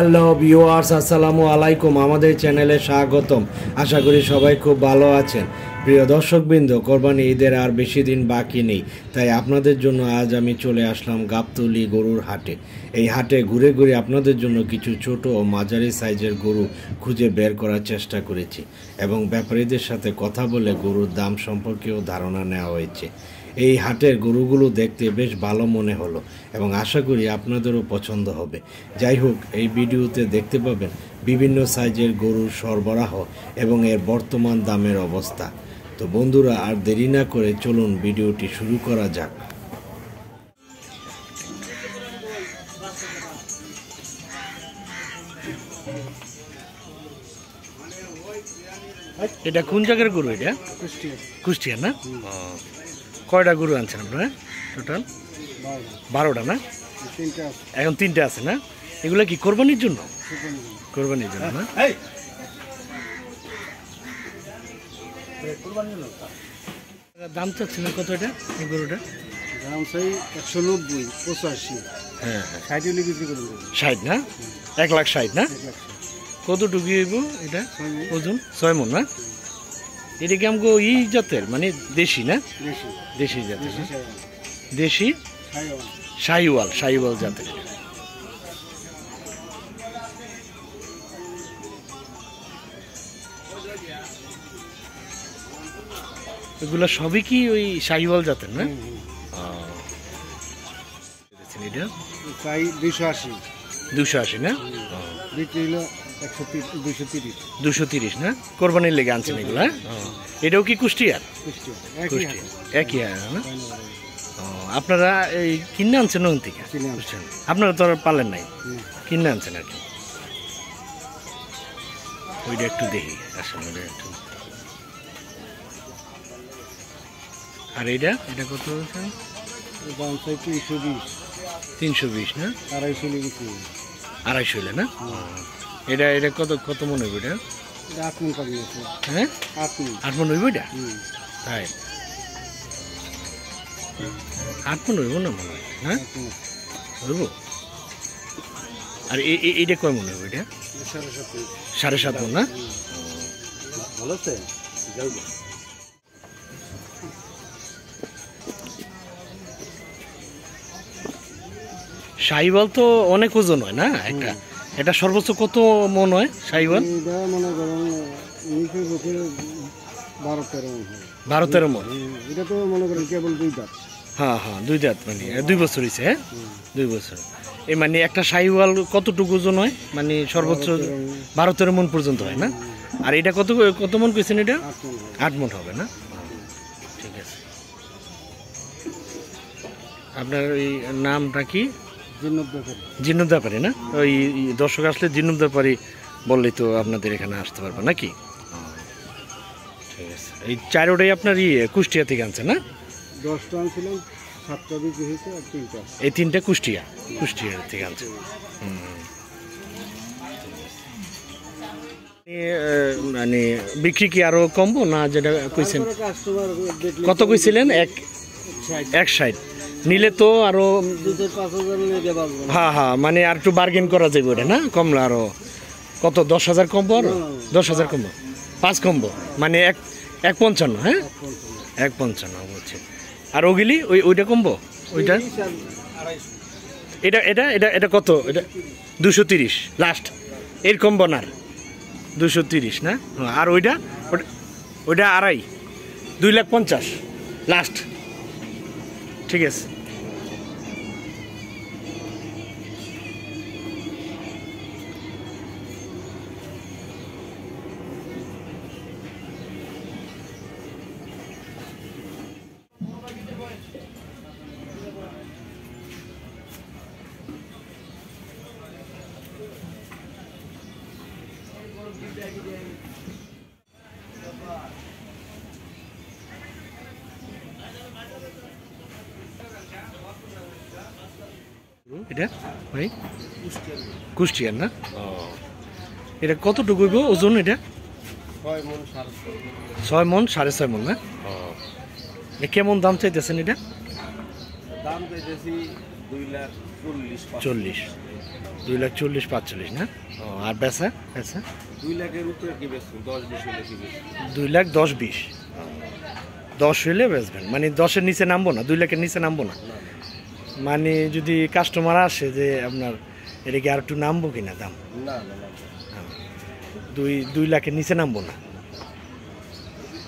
Hello viewers, আসসালামু আলাইকুম। আমাদের চ্যানেলে স্বাগতম। আশা করি সবাই খুব ভালো আছেন। প্রিয় দর্শকবৃন্দ, কোরবানি ঈদের আর বেশি দিন বাকি নেই, তাই আপনাদের জন্য আজ আমি চলে আসলাম গাবতলী গরুর হাটে। এই হাটে ঘুরে ঘুরে আপনাদের জন্য কিছু ছোট ও মাঝারি সাইজের গরু খুঁজে বের করার চেষ্টা করেছি এবং ব্যাপারীদের সাথে কথা বলে গরুর দাম সম্পর্কেও ধারণা নেওয়া হয়েছে। এই হাটের গরুগুলো দেখতে বেশ ভালো মনে হলো এবং আশা করি আপনাদেরও পছন্দ হবে। যাই হোক, এই ভিডিওতে দেখতে পাবেন বিভিন্ন সাইজের গরুর সরবরাহ এবং এর বর্তমান দামের অবস্থা। তো বন্ধুরা, আর দেরি না করে চলুন ভিডিওটি শুরু করা যাক। এটা কোন জায়গার গরু? এটা কুষ্টিয়া না? কয়টা গরু আনছেন আপনারা টোটাল? 12টা না? এখন 3টে আছে না? এগুলো কি কোরবানির জন্য? কোরবানির জন্য না? দাম চাচ্ছিল কত এটা এই গরুটা? দাম চাই 190, 85। হ্যাঁ, 60 বিক্রি করবো। 60 না? 1,60,000 না? কতটুকু হইব এটা ওজন? 6 মণ না? এটা কি আমগো ই জাতের, মানে দেশি না? দেশি জাতের না? দেশি শাহিওয়াল জাতের। এগুলা সবই কি ওই শাহিওয়াল জাতের না? এটা চাই 280 না? বিক্রি হলো 230 না? কোরবানির লেগে আনছেন এগুলা? এটাও কি কুষ্টিয়ার? একই না? আপনারা এই কিনে আনছেন ওখান থেকে? আপনারা তো আর পালেন নাই, কিনে আনছেন আর কি। ওইটা একটু দেখি আসলে একটু। আর এটা কত? দাম চাই 320 না? 250 হইলে না? এটা কত মনে হইব? এটা 8 মণ পাবি। হ্যাঁ, 8 মণ হইব এটা? তাই 8 মণ হইব না মনে হয়? হ্যাঁ হইব। আর এইটা কয় মনে হইব? এটা 7.5 মণ না? ভালো আছে। শাহিওয়াল তো অনেক ওজন হয় না? এটা সর্বোচ্চ কত মন হয় শাহিওয়াল? এটা মনে করেন 12-13 মন। এটা তো মনে করেন কেবল 2 দাঁত। হ্যাঁ, 2 দাঁত, মানে 2 বছর হয়েছে। হ্যাঁ, 2 বছর। এই মানে একটা শাহিওয়াল কতটুকু ওজন হয়? মানে সর্বোচ্চ 12-13 মন পর্যন্ত হয় না? আর এটা কত মন কইছেন? এটা 8 মন হবে না? ঠিক আছে। আপনার ওই নামটা কি? জিন্নুব ব্যাপারী না? ওই দর্শক আসলে জিন্নুব ব্যাপারী বললেই তো আপনাদের এখানে আসতে পারবে নাকি? ঠিক আছে। এই 4টাই আপনার কুষ্টিয়া থেকে আনছেন না? 10টা আনছিলাম, 7টা বিক্রি হয়েছে আর 3টা। এই 3টে কুষ্টিয়া থেকে আনছেন। মানে বিক্রি কি আরো কমবো না? যেটা কইছেন কত কইছিলেন? 160 নিলে তো আরো 2,000-5,000। হ্যাঁ, মানে আর একটু বার্গেন করা যাবে ওটা না? কমলো আরো কত? 10,000 কমবো? আরো 10,000 কমবো, 5 কমবো, মানে 1,55। হ্যাঁ, 1,55 বলছে। আর ওগুলি ওইটা কমবো? ওইটা এটা কত? এটা 230 লাস্ট, এর কমবো না? 230 না? আর ওইটা 2.5, 2,50,000 লাস্ট। ঠিক আছে। এটা ভাই কুষ্টিয়ার না? এটা কতটুকু ওজন? এটা 6 মণ 6.5 মণ না? কেমন দাম চাইতেছেন? এটা দাম চাইতেছি 40, 2,40,45 না? ও আর বেচা বেচা 2 লাখের উপরে কি বেচবো 10-20 হলে কি বেচবো 2,10,20 10 হইলে বেচবেন, মানে 10-এর নিচে নামবো না, 2 লাখের নিচে নামবো না। মানে যদি কাস্টমার আসে যে আপনার এটা কি আর একটু নামবো কিনা দাম? না না না 2 লাখের নিচে নামবো না,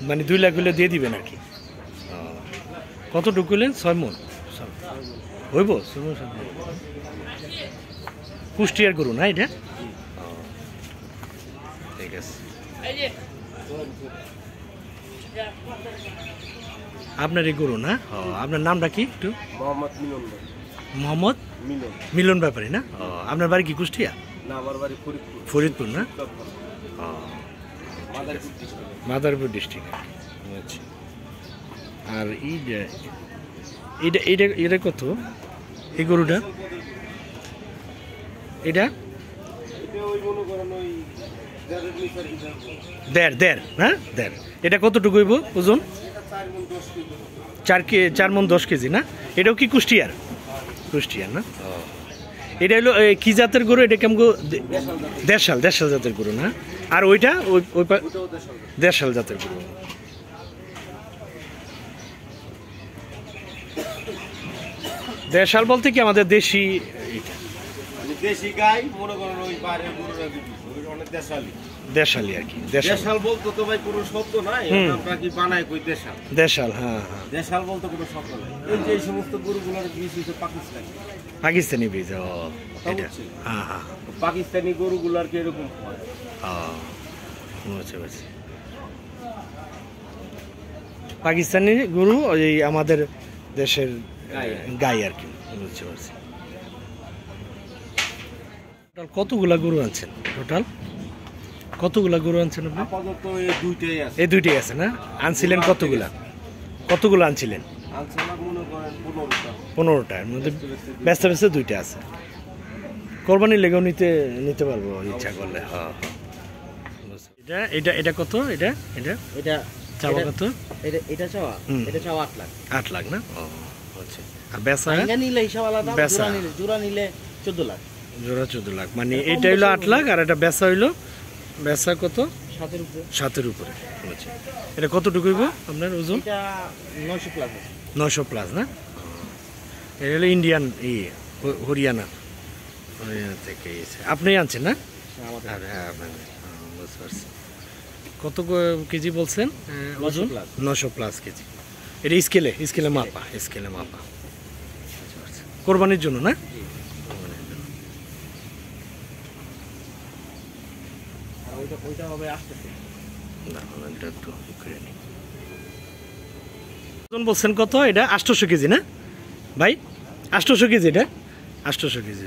মানে 2 লাখ হলে দিয়ে দিবেন আর কি। কতটুকু হলেন? 6 মণ হইব? 6 মণ কুষ্টিয়ার গরু না এটা? ঠিক আছে। আপনার এই গরু না? আপনার নামটা কি একটু? মোহাম্মদ মিলন ভাই। মোহাম্মদ মিলন মিলন ব্যাপারী না? আপনার বাড়ি কি কুষ্টিয়া? না আমার বাড়ি ফরিদপুর। ফরিদপুর না? মাদারীপুর ডিস্ট্রিক্ট। মাদারীপুর ডিস্ট্রিক্ট। আচ্ছা। আর এইটা এইটা এটা কত এই গরুটা? এটা এটা ওই মনে করেন ওই 1.5 না? 1.5। এটা কতটুকু হইব ওজন? 4 মণ 10 কেজি না? এটাও কি কুষ্টিয়ার? কুষ্টিয়ার না? এটা হলো কি জাতের গরু? এটা কেমন? দেশাল জাতের গরু না? আর ওইটা ওই দেশাল জাতের গরু। দেশাল বলতে কি আমাদের দেশি? দেশি গাই মনে করেন ওই বাইরের গরুরা অনেক দেশালি। দেশালি আর কি। দেশাল বলতে তো ভাই কোনো শব্দ নাই, আমরা কি বানাই কই দেশাল। দেশাল, হ্যাঁ হ্যাঁ। দেশাল বলতে কোনো শব্দ নাই। এই যে এই সমস্ত গরুগুলোর বীজ হচ্ছে পাকিস্তানি। পাকিস্তানি বীজ। ও এটা, বুঝছি। হ্যাঁ হ্যাঁ। পাকিস্তানি গরুগুলোর কি এরকম হয়? বুঝছি। পাকিস্তানি গরু ওই আমাদের দেশের গাই আর কি। বুঝতে পারছি। টোটাল কতগুলা গরু আনছেন? কতগুলা গরু আনছেন আপনি? আপাতত এই দুইটাই আছে। এই দুইটাই আছে না? আনছিলেন কতগুলা আনছিলেন? আনছিলাম মনে করেন 15টা। 15টার মধ্যে ব্যস্ত দুইটা আছে। কোরবানির লেগেও নিতে পারবো ইচ্ছা করলে। হ্যাঁ। এটা কত? এটা চাওয়া কত? এটা চাওয়া? এটা চাওয়া 8 লাখ। 8 লাখ না? ও আচ্ছা। আর বেচা নিলে হিসাব আলাদা, জোড়া নিলে 14 লাখ। জোড়া 14 লাখ, মানে এটা হইলো 8 লাখ আর এটা বেচা হইলো কত? 7-এর উপরে। আচ্ছা। এটা কতটুকু হইব আপনার ওজন? এটা 900 প্লাস। 900 প্লাস না? এটা হলো ইন্ডিয়ান হরিয়ানা থেকে এসে আপনি আনছেন না? হ্যাঁ বুঝতে পারছি। কত কেজি বলছেন ওজন? 900 প্লাস কেজি। এটা স্কেলে মাপা। কোরবানির জন্য না? ওইটা হবে আসতেছে। বলছেন কত? এটা 800 কেজি না ভাই? 800 কেজি। এটা 800 কেজি।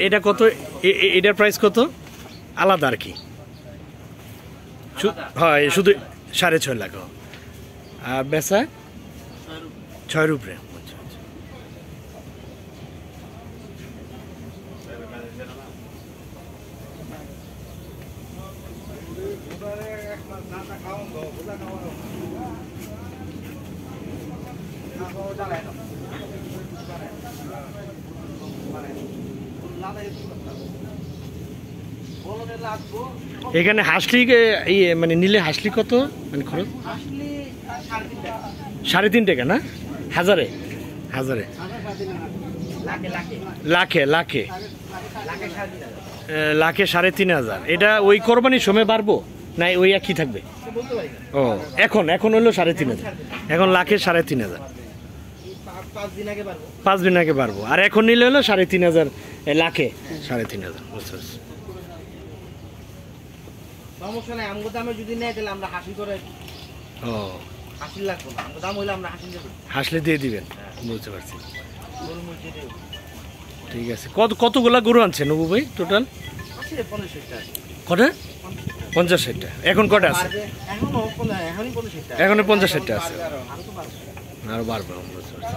এটা কত? এটার প্রাইস কত? আলাদা আর কি। হ্যাঁ শুধু 6.5 লাখ। আর বেচা 6-এর উপরে। এখানে হাসলি মানে নিলে হাসলি কত মানে খরচ? 3.5 টাকা না? হাজারে লাখে 3,500। এটা ওই কোরবানির সময় বাড়বো না ওই একই থাকবে? ও এখন হলো 3,500। এখন লাখে 3,500। 5 দিন আগে বাড়বো। আর এখন নিলে হলো 3,500 লাখে 3,500। বুঝতে পারছি। সমস্যা নাই, আমগো দামে যদি নেয় তাহলে আমরা হাসি করে। ও হাসি লাগবে না, আমগো দাম হইলে আমরা হাসি দেব। হাসলে দিয়ে দিবেন। বুঝতে পারছি। ঠিক আছে। কতগুলা গরু আনছেন নবু ভাই টোটাল? আছে 50-60টা। কটা? 50-60টা। এখন কটা আছে? এখনো 50-60টা আছে। আরো বাড়বে। বুঝতে পারছি।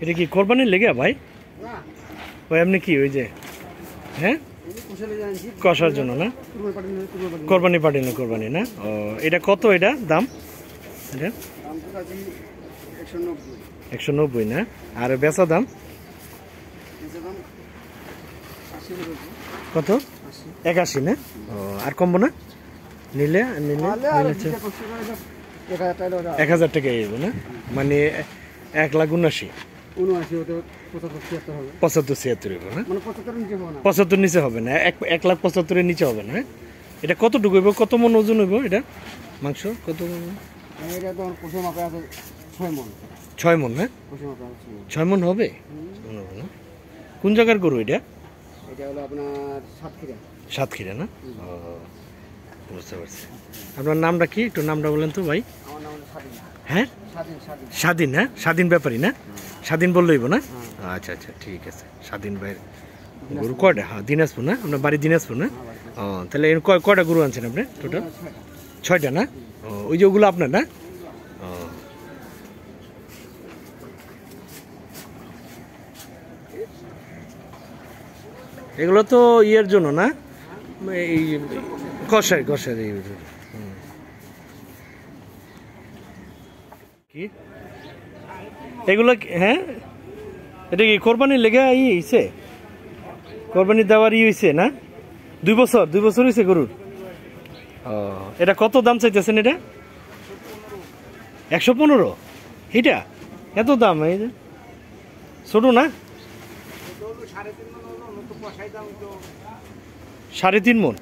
এটা কি কোরবানির লেগে ভাই? ওই এমনি কি ওই যে হ্যাঁ কষার জন্য না, কোরবানি পাঠিয়ে কোরবানি না। ও এটা কত, এটা দাম? এটা 190 না। আর বেচা দাম কত? 81 না। ও আর কমবো না? নিলে 1000 টাকা এসবো না, মানে 1,79,000। 75-76 হবে না, 75 নিচে হবে না, 1,75,000 নিচে হবে না। এটা কতটুকু হইব, কত মন ওজন হইব এটা মাংস? কত মন? 6 মন না? 6 মন হবে না? কোন জায়গার গরু এটা? সাতক্ষীরা না। বুঝতে পারছি। আপনার নামটা কি, একটু নামটা বলেন তো ভাই। হ্যাঁ, স্বাধীন। হ্যাঁ, স্বাধীন ব্যাপারী না? স্বাধীন বললেই না? আচ্ছা আচ্ছা, ঠিক আছে। স্বাধীন ভাইয়ের গরু কয়টা? হ্যাঁ, দিনাজপুর না? আপনার বাড়ি দিনাজপুর না? ও তাহলে কয়টা গরু আনছেন আপনি টোটাল? 6টা না? ও ওই যে ওগুলো আপনার না? ও এগুলো তো ইয়ের জন্য না, এই কষায় কি এগুলো? হ্যাঁ, এটা কি কোরবানির লেগে হয়েছে? কোরবানি দেওয়ার হয়েছে না? 2 বছর হয়েছে গরুর। ও এটা কত দাম চাইতেছেন? এটা 115। এটা এত দাম? এই যে ছোট না, 3.5 মন।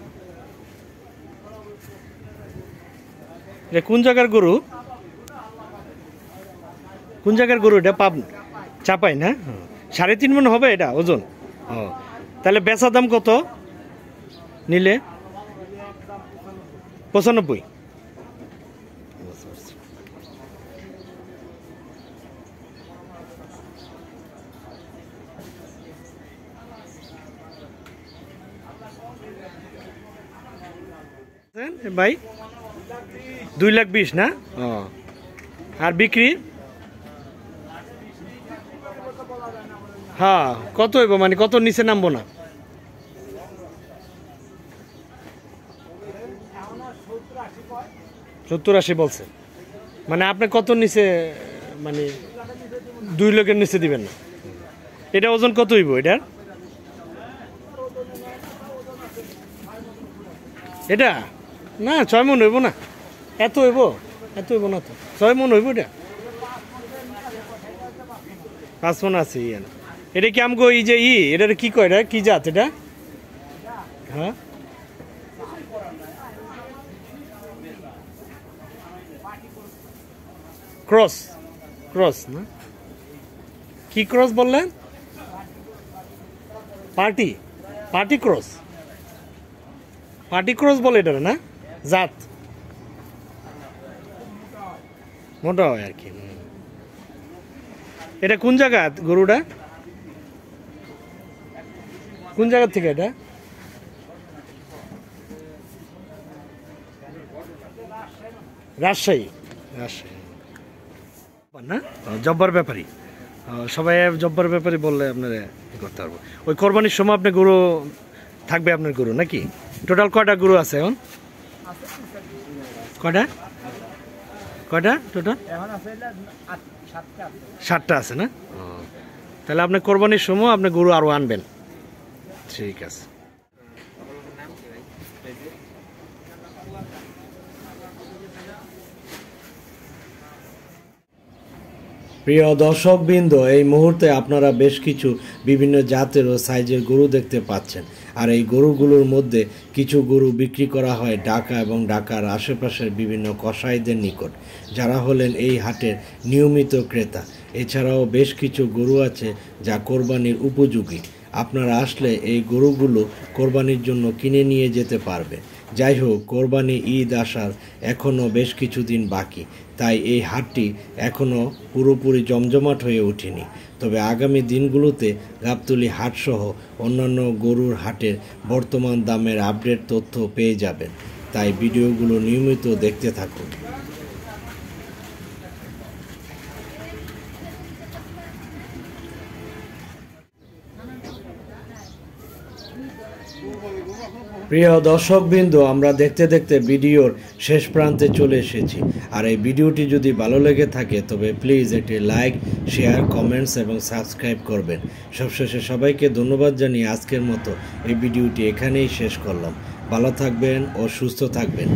এটা কোন জায়গার গরু? কোন জায়গার গরু এটা? চাপাই না? 3.5 মন হবে এটা ওজন। ও তাহলে বেচা দাম কত নিলে? 95। ভাই 2,20,000 না? ও আর বিক্রি? হ্যাঁ, কত হইব, মানে কত নিচে নামবো না? 70-80 বলছে, মানে আপনি কত নিচে, মানে 2 লাখের নিচে দিবেন না? এটা ওজন কত হইব এটার? এটা না 6 মন হইব না, এত হইব না তো। 6 মন হইব এটা? 5 মন আছে। এটা কি আমগো এই যে এটা কি কয়, এটা কি জাত এটা? হ্যাঁ, ক্রস না? কি ক্রস বললেন? পার্টি ক্রস বলে এটা না? জাত মোটা হয় আর কি। এটা কোন জায়গা গরুটা? কোন জায়গা থেকে এটা? রাজশাহী না? জব্বার ব্যাপারী। সবাই জব্বার ব্যাপারী বললে আপনারা করতে পারবো। ওই কোরবানির সময় আপনি গরু থাকবে, আপনার গরু নাকি? টোটাল কয়টা গরু আছে এখন? কয়টা টোটাল? 7টা আছে না? তাহলে আপনি কোরবানির সময় আপনি গরু আরো আনবেন। ঠিক আছে। প্রিয় দর্শকবৃন্দ, এই মুহূর্তে আপনারা বেশ কিছু বিভিন্ন জাতের ও সাইজের গরু দেখতে পাচ্ছেন। আর এই গরুগুলোর মধ্যে কিছু গরু বিক্রি করা হয় ঢাকা এবং ঢাকার আশেপাশের বিভিন্ন কসাইদের নিকট, যারা হলেন এই হাটের নিয়মিত ক্রেতা। এছাড়াও বেশ কিছু গরু আছে যা কোরবানির উপযোগী। আপনারা আসলে এই গরুগুলো কোরবানির জন্য কিনে নিয়ে যেতে পারবেন। যাই হোক, কোরবানি ঈদ আসার এখনও বেশ কিছুদিন বাকি, তাই এই হাটটি এখনও পুরোপুরি জমজমাট হয়ে ওঠেনি। তবে আগামী দিনগুলোতে গাবতলী হাটসহ অন্যান্য গরুর হাটের বর্তমান দামের আপডেট তথ্য পেয়ে যাবেন, তাই ভিডিওগুলো নিয়মিত দেখতে থাকুন। প্রিয় দর্শকবৃন্দ, আমরা দেখতে দেখতে ভিডিওর শেষ প্রান্তে চলে এসেছি। আর এই ভিডিওটি যদি ভালো লেগে থাকে তবে প্লিজ একটি লাইক, শেয়ার, কমেন্টস এবং সাবস্ক্রাইব করবেন। সবশেষে সবাইকে ধন্যবাদ জানিয়ে আজকের মতো এই ভিডিওটি এখানেই শেষ করলাম। ভালো থাকবেন ও সুস্থ থাকবেন।